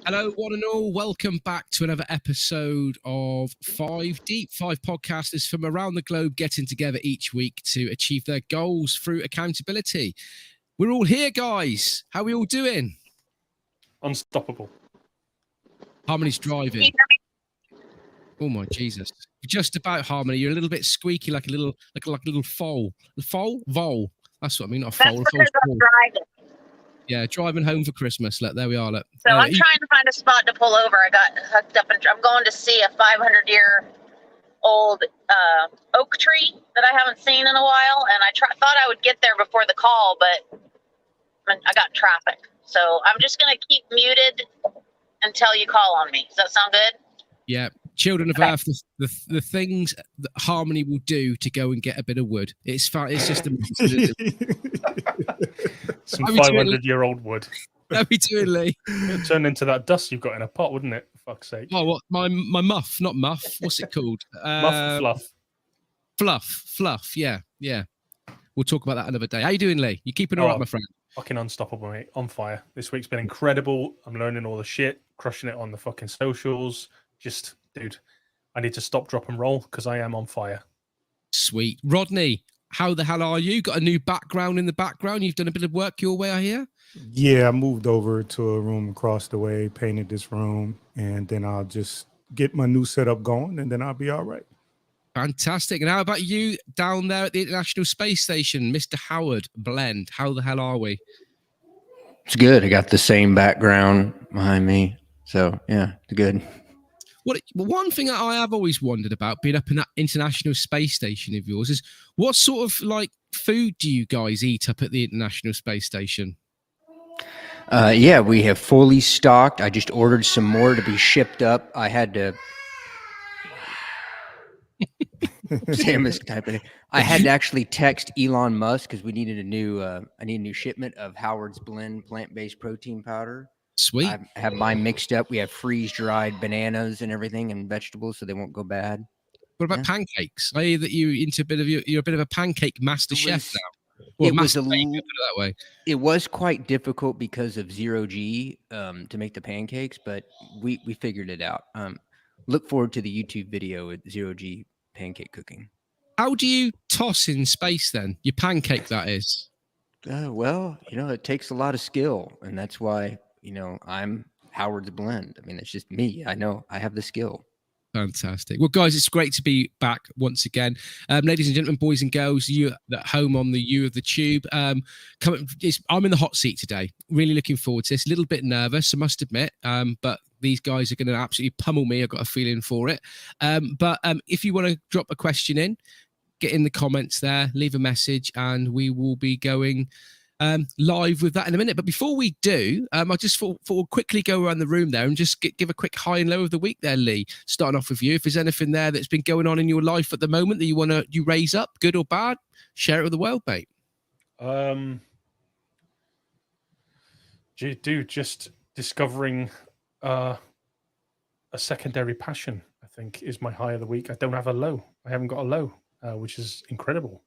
Hello, one and all. Welcome back to another episode of 5 Deep. 5 podcasters from around the globe getting together each week to achieve their goals through accountability. We're all here, guys. How are we all doing? Unstoppable. Harmony's driving. Oh my Jesus! Just about, Harmony. You're a little bit squeaky, like a little foal. Vole. That's what I mean. Not a foal. That's because I'm driving. Yeah, driving home for Christmas. Look, there we are. Look. So I'm trying to find a spot to pull over. I got hooked up, and I'm going to see a 500-year-old oak tree that I haven't seen in a while. And I thought I would get there before the call, but I got traffic. So I'm just going to keep muted until you call on me. Does that sound good? Yeah. Children of Earth, the things that Harmony will do to go and get a bit of wood. It's fun. It's just amazing. Some 500-year-old wood. That'd be doing, Lee. It'd turn into that dust you've got in a pot, wouldn't it? For fuck's sake. Oh, what? My muff, not muff. What's it called? Muff Fluff. Yeah. We'll talk about that another day. How you doing, Lee? You keeping all right, my friend? Fucking unstoppable, mate. On fire. This week's been incredible. I'm learning all the shit, crushing it on the fucking socials. Just, dude, I need to stop, drop, and roll because I am on fire. Sweet. Rodney, how the hell are you? Got a new background in the background? You've done a bit of work your way, I hear? Yeah, I moved over to a room across the way, painted this room, and then I'll just get my new setup going, and then I'll be all right. Fantastic. And how about you down there at the International Space Station, Mr. Howard Blend? How the hell are we? It's good. I got the same background behind me. So, yeah, it's good. One thing I have always wondered about being up in that International Space Station of yours is what sort of like food do you guys eat up at the International Space Station? Yeah, we have fully stocked. I just ordered some more to be shipped up. I had to. Sam is typing it. I had to actually text Elon Musk because we needed a new shipment of Howard's Blend plant-based protein powder. Sweet. I have mine mixed up. We have freeze-dried bananas and everything and vegetables so they won't go bad. What about pancakes? I hear that you're a bit of a pancake master chef now. Well, it was quite difficult because of 0G to make the pancakes, but we figured it out. Look forward to the YouTube video with 0G pancake cooking. How do you toss in space then? Your pancake, that is. Well, it takes a lot of skill, and that's why I'm Howard's Blend. I mean, it's just me. I know I have the skill. Fantastic. Well, guys, it's great to be back once again. Ladies and gentlemen, boys and girls, you at home on the U of the Tube. I'm in the hot seat today. Really looking forward to this. A little bit nervous, I must admit, but these guys are going to absolutely pummel me. I've got a feeling for it. But if you want to drop a question in, get in the comments there, leave a message, and we will be going live with that in a minute. But before we do, I just thought we'll quickly go around the room there and just give a quick high and low of the week there, Lee. Starting off with you. If there's anything there that's been going on in your life at the moment that you raise up, good or bad, share it with the world, mate. Dude, just discovering a secondary passion, I think, is my high of the week. I don't have a low. I haven't got a low, which is incredible.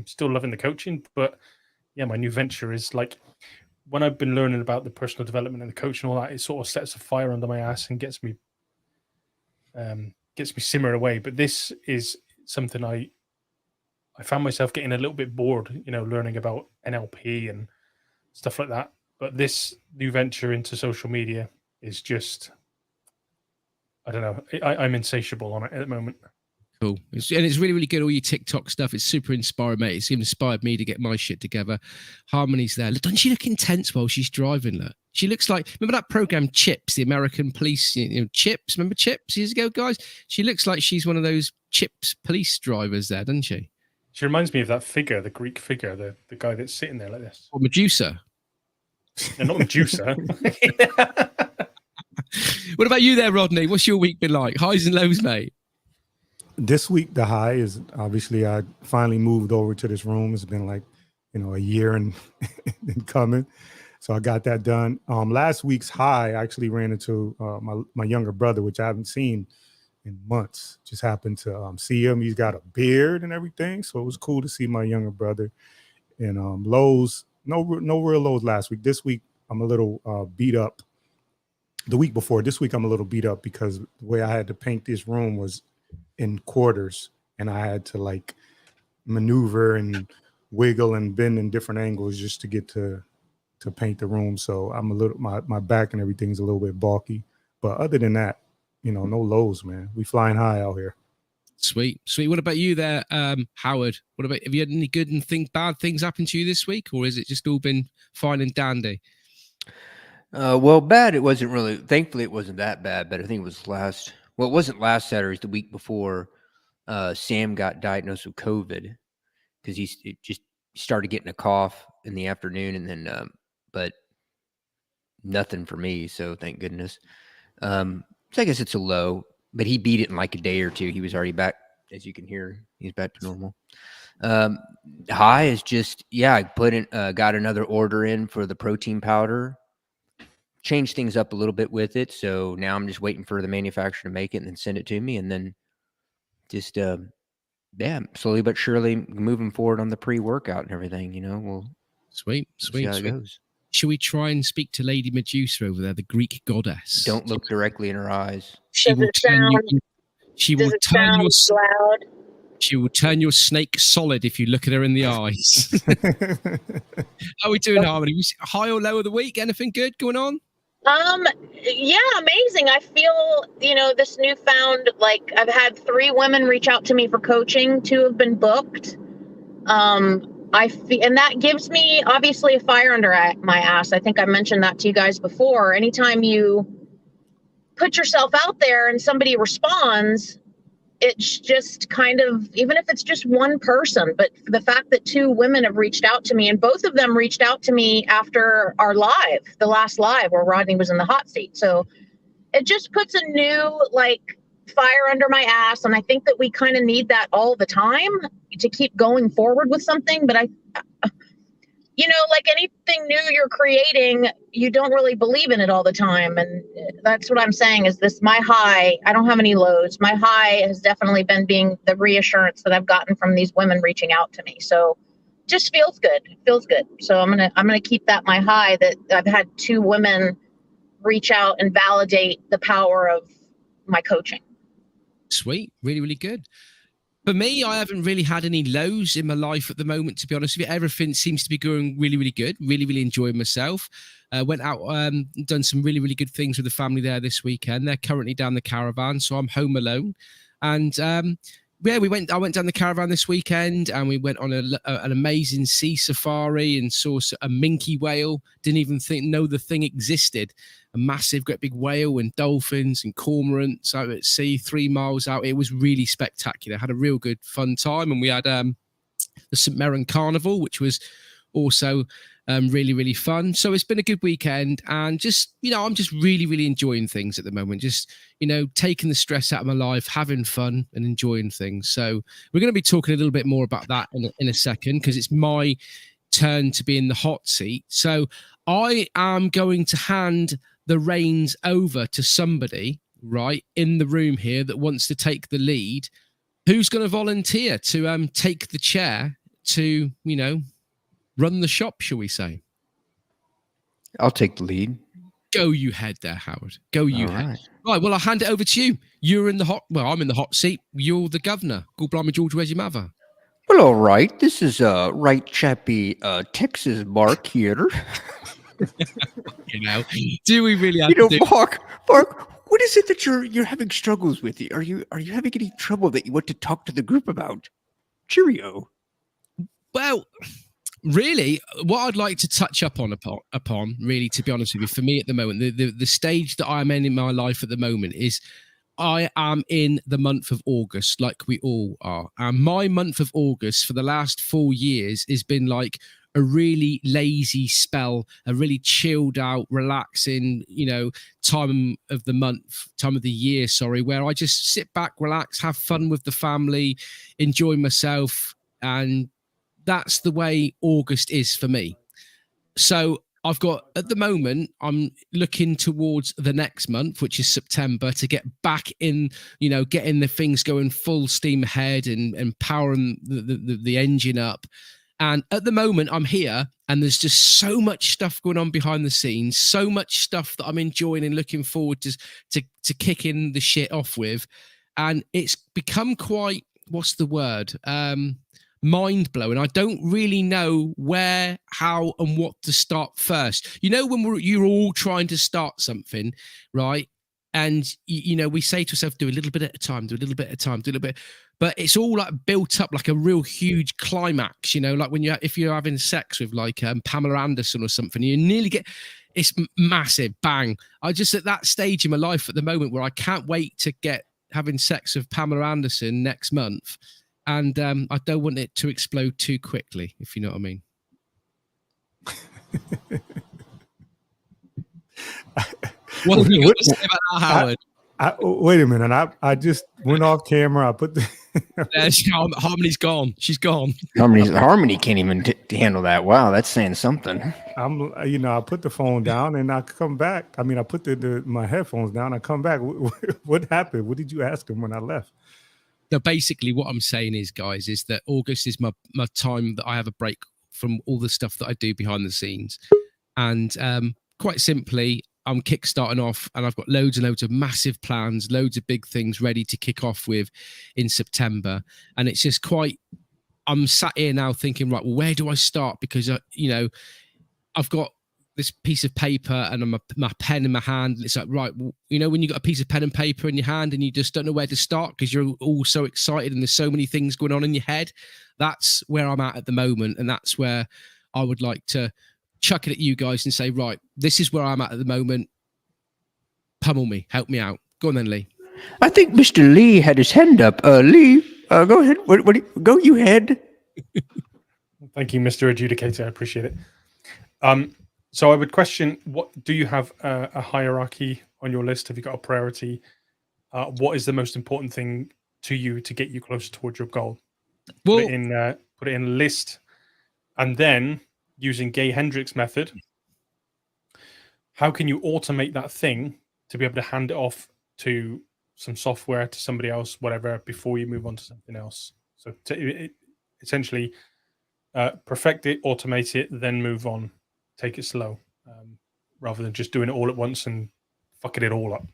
Still loving the coaching, but yeah, my new venture is like when I've been learning about the personal development and the coaching and all that, it sort of sets a fire under my ass and gets me simmering away. But this is something I found myself getting a little bit bored, learning about NLP and stuff like that. But this new venture into social media is just, I don't know, I'm insatiable on it at the moment. Cool. It's really, really good. All your TikTok stuff. It's super inspiring, mate. It's inspired me to get my shit together. Harmony's there. Doesn't she look intense while she's driving? Look, she looks like, remember that program Chips, the American police, Chips? Remember Chips years ago, guys? She looks like she's one of those Chips police drivers there, doesn't she? She reminds me of that figure, the Greek figure, the guy that's sitting there like this. Or Medusa. No, not Medusa. What about you there, Rodney? What's your week been like? Highs and lows, mate? This week, the high is obviously I finally moved over to this room. It's been like, a year and coming. So I got that done. Last week's high, I actually ran into my younger brother, which I haven't seen in months. Just happened to see him. He's got a beard and everything. So it was cool to see my younger brother. And lows, no real lows last week. This week, I'm a little beat up the week before. This week I'm a little beat up because the way I had to paint this room was in quarters, and I had to like maneuver and wiggle and bend in different angles just to get to paint the room. So I'm a little, my back and everything's a little bit bulky. But other than that, you know, no lows, man. We flying high out here. Sweet. What about you there, Howard? Have you had any good and bad things happen to you this week, or is it just all been fine and dandy? Well, bad. It wasn't really. Thankfully, it wasn't that bad. But I think it was it wasn't last Saturday. It was the week before. Sam got diagnosed with COVID because he just started getting a cough in the afternoon, and then but nothing for me. So thank goodness. So I guess it's a low, but he beat it in like a day or two. He was already back, as you can hear. He's back to normal. High is just, I got another order in for the protein powder. Changed things up a little bit with it. So now I'm just waiting for the manufacturer to make it and then send it to me. And then just, slowly but surely moving forward on the pre-workout and everything, you know, we'll sweet. See how it goes. Should we try and speak to Lady Medusa over there, the Greek goddess? Don't look directly in her eyes. She will turn your snake solid if you look at her in the eyes. How are we doing, Harmony? High or low of the week? Anything good going on? Yeah, amazing. I feel, this newfound, like, I've had 3 women reach out to me for coaching. 2 have been booked. And that gives me obviously a fire under my ass. I think I mentioned that to you guys before. Anytime you put yourself out there and somebody responds, it's just kind of, even if it's just one person, but the fact that 2 women have reached out to me, and both of them reached out to me after our the last live where Rodney was in the hot seat. So it just puts a new, fire under my ass. And I think that we kind of need that all the time to keep going forward with something. But like anything new you're creating, you don't really believe in it all the time. And that's what I'm saying is my high, I don't have any lows. My high has definitely been being the reassurance that I've gotten from these women reaching out to me. So just feels good. It feels good. So I'm going to keep that my high, that I've had 2 women reach out and validate the power of my coaching. Sweet. Really, really good. For me, I haven't really had any lows in my life at the moment, to be honest with you. Everything seems to be going really, really good. Really, really enjoying myself. Went out, done some really, really good things with the family there this weekend. They're currently down the caravan, so I'm home alone. And I went down the caravan this weekend, and we went on an amazing sea safari and saw a minke whale. Didn't even know the thing existed. A massive, great big whale and dolphins and cormorants out at sea, 3 miles out. It was really spectacular. Had a real good fun time. And we had the St. Mirren Carnival, which was also really, really fun. So it's been a good weekend, and just, I'm just really, really enjoying things at the moment. Just, taking the stress out of my life, having fun and enjoying things. So we're going to be talking a little bit more about that in a second, because it's my turn to be in the hot seat. So I am going to hand the reins over to somebody right in the room here that wants to take the lead. Who's going to volunteer to take the chair to, run the shop, shall we say? I'll take the lead. Go you head there, Howard. Go you head. Right. Right, well, I'll hand it over to you. I'm in the hot seat. You're the governor. Good blimey, George, where's your mother? Well, all right. This is right chappy Texas Marc here. Do we really have to do? Marc, what is it that you're having struggles with? Are you having any trouble that you want to talk to the group about? Cheerio. Well, really, what I'd like to touch upon, really, to be honest with you, for me at the moment, the stage that I'm in my life at the moment is I am in the month of August, like we all are. And my month of August for the last 4 years has been like a really lazy spell, a really chilled out, relaxing, time of the year, where I just sit back, relax, have fun with the family, enjoy myself. And that's the way August is for me. So I've got, at the moment, I'm looking towards the next month, which is September, to get back in, getting the things going full steam ahead and powering the engine up. And at the moment, I'm here, and there's just so much stuff going on behind the scenes, so much stuff that I'm enjoying and looking forward to kicking the shit off with. And it's become quite, what's the word? Mind blowing. I don't really know where, how, and what to start first. You know, when you're all trying to start something, right? And you know, we say to ourselves, do a little bit at a time, do a little bit at a time, do a little bit. But it's all like built up like a real huge climax, you know, like if you're having sex with like Pamela Anderson or something, you nearly get, it's massive, bang. I just at that stage in my life at the moment where I can't wait to get having sex with Pamela Anderson next month. And I don't want it to explode too quickly, if you know what I mean. What have you got to say about that, Howard? Wait a minute. I just went off camera. I put the Harmony's gone. She's gone. Harmony can't even handle that. Wow, that's saying something. I put the phone down and I come back. I mean, I put my headphones down. I come back. What happened? What did you ask him when I left? So basically, what I'm saying is, guys, is that August is my time that I have a break from all the stuff that I do behind the scenes, and quite simply, I'm kickstarting off, and I've got loads and loads of massive plans, loads of big things ready to kick off with in September. And it's just I'm sat here now thinking, right, well, where do I start? Because, I've got this piece of paper and my pen in my hand. It's like, right, well, when you got a piece of pen and paper in your hand and you just don't know where to start because you're all so excited and there's so many things going on in your head. That's where I'm at the moment. And that's where I would like to chuck it at you guys and say, right, this is where I'm at the moment. Pummel me, help me out. Go on then, Lee. I think Mr. Lee had his hand up. Lee, go ahead. Go you head. Thank you, Mr. Adjudicator. I appreciate it. So I would question, what do you have a hierarchy on your list? Have you got a priority? What is the most important thing to you to get you closer towards your goal? Well, put it in a list, and then using Gay Hendricks' method, how can you automate that thing to be able to hand it off to some software, to somebody else, whatever, before you move on to something else? So essentially, perfect it, automate it, then move on. Take it slow, rather than just doing it all at once and fucking it all up,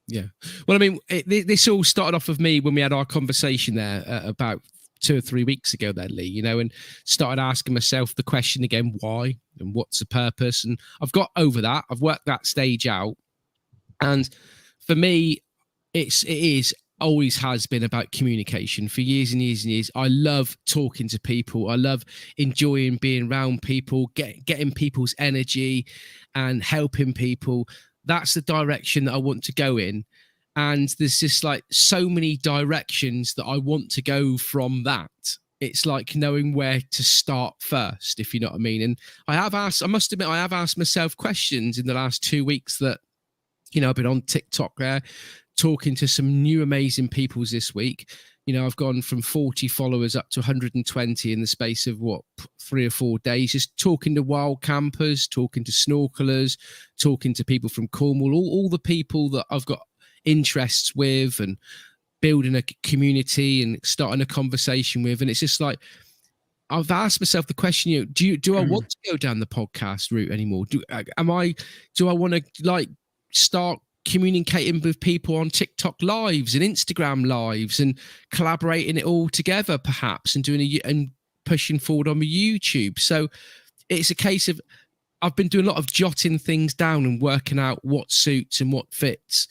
Yeah. Well, I mean, this all started off with me when we had our conversation there about 2 or 3 weeks ago then, Lee, and started asking myself the question again, why and what's the purpose? And I've got over that. I've worked that stage out. And for me, it always has been about communication for years and years and years. I love talking to people. I love enjoying being around people, getting people's energy and helping people. That's the direction that I want to go in. And there's just like so many directions that I want to go from that. It's like knowing where to start first, if you know what I mean. And I must admit, I have asked myself questions in the last 2 weeks that, I've been on TikTok there, talking to some new amazing peoples this week. I've gone from 40 followers up to 120 in the space of 3 or 4 days, just talking to wild campers, talking to snorkelers, talking to people from Cornwall, all the people that I've got interests with, and building a community and starting a conversation with. And it's just like, I've asked myself the question, do I want to go down the podcast route anymore? Do I want to start communicating with people on TikTok lives and Instagram lives and collaborating it all together perhaps, and and pushing forward on my YouTube? So it's a case of, I've been doing a lot of jotting things down and working out what suits and what fits,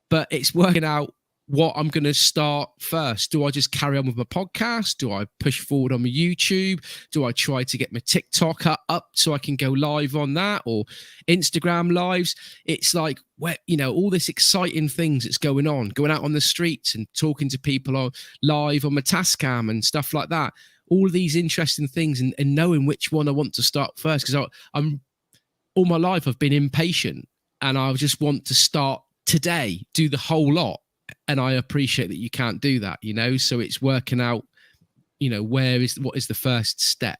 but it's working out what I'm going to start first. Do I just carry on with my podcast? Do I push forward on my YouTube? Do I try to get my TikTok up so I can go live on that, or Instagram lives? It's like, all this exciting things that's going out on the streets and talking to people live on my Tascam and stuff like that. All of these interesting things, and knowing which one I want to start first, because I'm all my life I've been impatient and I just want to start today, do the whole lot. And I appreciate that you can't do that, so it's working out, what is the first step?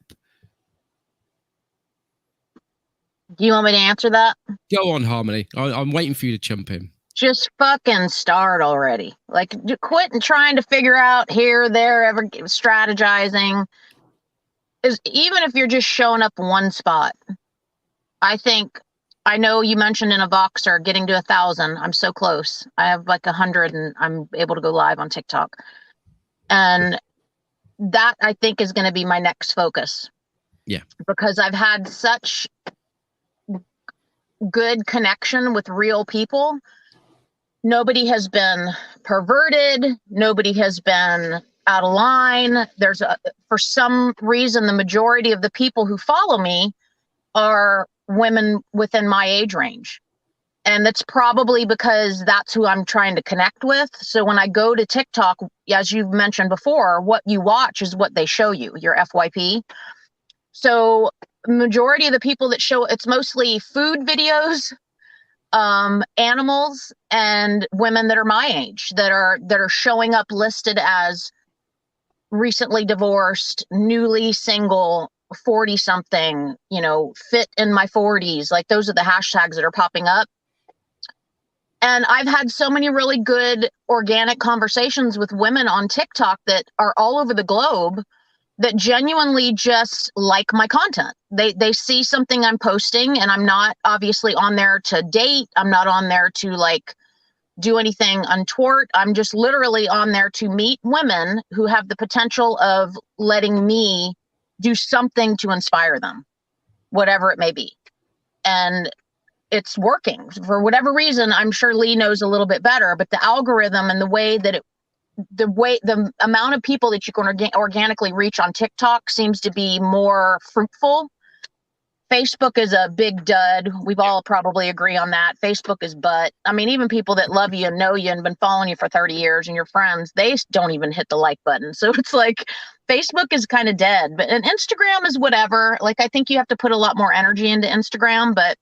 Do you want me to answer that? Go on, Harmony. I'm waiting for you to jump in. Just fucking start already. Like, quit and trying to figure out here, there, ever strategizing. is even if you're just showing up one spot, I know you mentioned in a Voxer getting to 1,000. I'm so close. I have like 100 and I'm able to go live on TikTok. And that I think is going to be my next focus. Yeah. Because I've had such good connection with real people. Nobody has been perverted. Nobody has been out of line. For some reason, the majority of the people who follow me are women within my age range. And that's probably because that's who I'm trying to connect with. So when I go to TikTok, as you've mentioned before, what you watch is what they show you, your FYP. So majority of the people that show, it's mostly food videos, animals, and women that are my age that are showing up listed as recently divorced, newly single, 40 something, fit in my 40s. Like those are the hashtags that are popping up. And I've had so many really good organic conversations with women on TikTok that are all over the globe that genuinely just like my content. They see something I'm posting, and I'm not obviously on there to date. I'm not on there to like do anything untoward. I'm just literally on there to meet women who have the potential of letting me do something to inspire them, whatever it may be. And it's working for whatever reason. I'm sure Lee knows a little bit better, but the algorithm and the amount of people that you can organically reach on TikTok seems to be more fruitful. Facebook is a big dud. We've all probably agree on that. Facebook is butt. I mean, even people that love you and know you and been following you for 30 years and your friends, they don't even hit the like button. So it's like Facebook is kind of dead, and Instagram is whatever. Like, I think you have to put a lot more energy into Instagram, but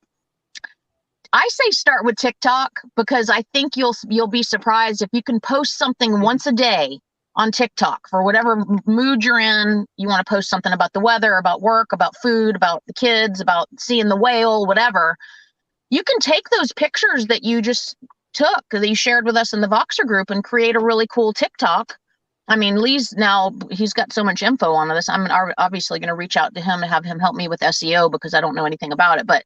I say start with TikTok, because I think you'll be surprised if you can post something once a day on TikTok for whatever mood you're in. You want to post something about the weather, about work, about food, about the kids, about seeing the whale, whatever. You can take those pictures that you just took, that you shared with us in the Voxer group, and create a really cool TikTok. I mean, he's got so much info on this. I'm obviously going to reach out to him and have him help me with SEO, because I don't know anything about it, but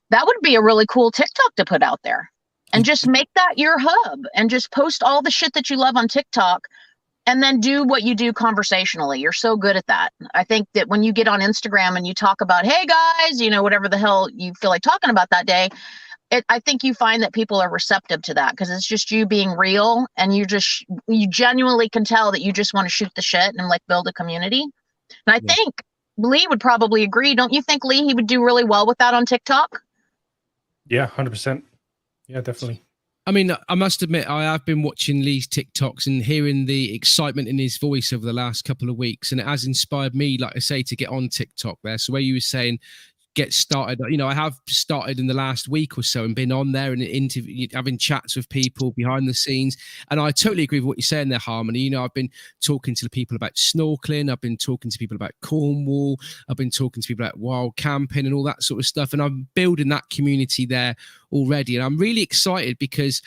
that would be a really cool TikTok to put out there, and just make that your hub and just post all the shit that you love on TikTok, and then do what you do conversationally. You're so good at that. I think that when you get on Instagram and you talk about, hey guys, whatever the hell you feel like talking about that day, I think you find that people are receptive to that, because it's just you being real, and you genuinely can tell that you just want to shoot the shit and like build a community. And I think Lee would probably agree. Don't you think, Lee, he would do really well with that on TikTok? Yeah, 100%. Yeah, definitely. I mean, I must admit, I have been watching Lee's TikToks and hearing the excitement in his voice over the last couple of weeks, and it has inspired me, like I say, to get on TikTok there. So where you were saying get started, I have started in the last week or so and been on there and having chats with people behind the scenes. And I totally agree with what you're saying there, Harmony. I've been talking to people about snorkeling. I've been talking to people about Cornwall. I've been talking to people about wild camping and all that sort of stuff. And I'm building that community there already. And I'm really excited, because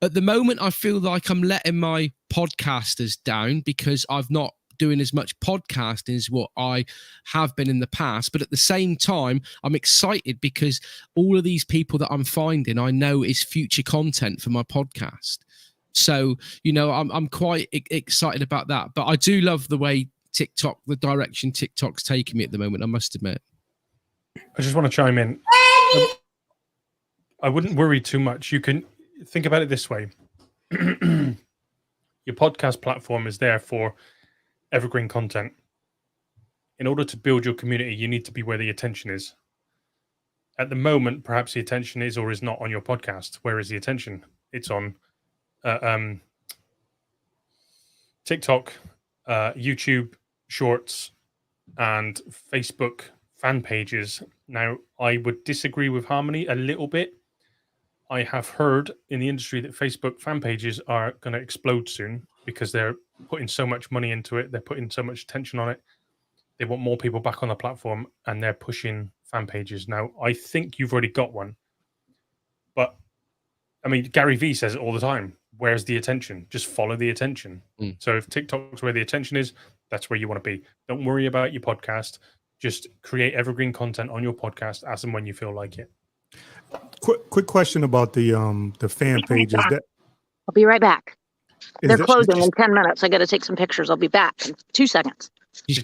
at the moment I feel like I'm letting my podcasters down, because I've not doing as much podcasting as what I have been in the past. But at the same time, I'm excited, because all of these people that I'm finding, I know is future content for my podcast. So, I'm quite excited about that. But I do love the way the direction TikTok's taking me at the moment, I must admit. I just want to chime in. I wouldn't worry too much. You can think about it this way. Your podcast platform is there for evergreen content. In order to build your community, you need to be where the attention is. At the moment, perhaps the attention is or is not on your podcast. Where is the attention? It's on TikTok, YouTube Shorts, and Facebook fan pages. Now, I would disagree with Harmony a little bit. I have heard in the industry that Facebook fan pages are going to explode soon, because they're putting so much money into it. They're putting so much attention on it. They want more people back on the platform, and they're pushing fan pages. Now, I think you've already got one. But, I mean, Gary Vee says it all the time. where's the attention? Just follow the attention. So if TikTok's where the attention is, that's where you want to be. Don't worry about your podcast. Just create evergreen content on your podcast as and when you feel like it. Quick question about the fan page. Is that I'll be right back. is They're that- closing in 10 minutes. I got to take some pictures. I'll be back in 2 seconds. She's